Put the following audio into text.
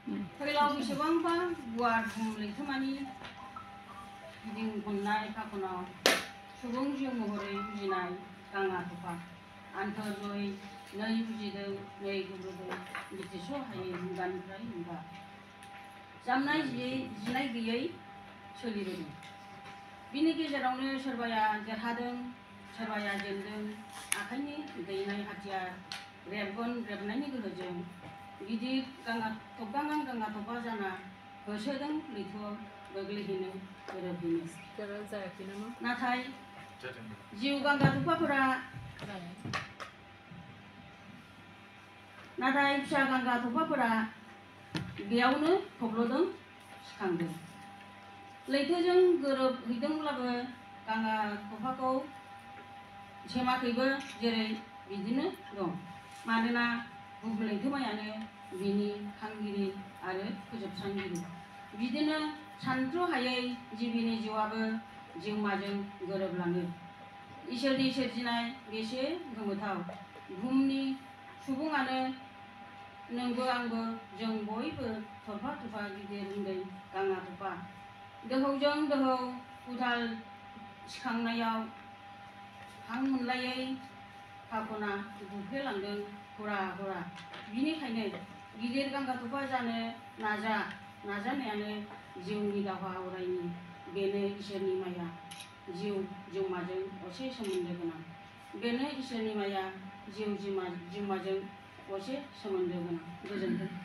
फैलाव बेसेबांबा गुवार लैथोमानि गिदिं खननाय फाखनाव सुबुं जिउ महरै बुजिनाय गांगा थफा आन्थोर जय नै बुजिदों नै गुब्रुदों मिथिस' हायै मुगानिफ्राय मुगा जामनाय जिनाय गैयै सोलिबोदों। बिनि गेजेरावनो सोरबाया देरहादों सोरबाया जेनदों आखाइनि दैनाय हाथियार रेबनायनि गोहोजों गिदिर थबगां गांगा थफा जाना होसोदों लैथोआव गोग्लैहैनो गोरोबहैनो। नाथाय जिउ गांगा थफाफोरा नाथाय फिसा गांगा थफाफोरा बेयावनो थब्लदों सिखांदों। लैथोजों गोरोबहैदोंब्लाबो गांगा थफाखौ सेमाखैबो जेरै बिदिनो दं। मानोना बुहुम लैथोमायानो बिनि खांगिरि आरो फोजोबस्रांगिरि। बिदिनो सानथ्र'हायै जिबिनि जिउआबो जिउमाजों गोरोबलाङो। इसोरनि सोरजिनाय बेसे गोमोथाव। बुहुमनि सुबुङानो नोंबो आंबो जों बयबो थरफा थरफा गिदिर उन्दै गांगा थफा। दोहौजों दोहौ उथाल सिखांनायाव हां मोनलायै फाखना बुफ्लेलांदों हुरा हुरा। बिनिखायनो गिदिर गांगा थफा जानो नाजानायानो जिउनि दावहा अरायनि। बेनो इसोरनि माया जिउ जिउमाजों असे सोमोन्दो गोनां। बेनो इसोरनि माया जिउ जिउमाजों असे सोमोन्दो गोनां। गोजोन्थों।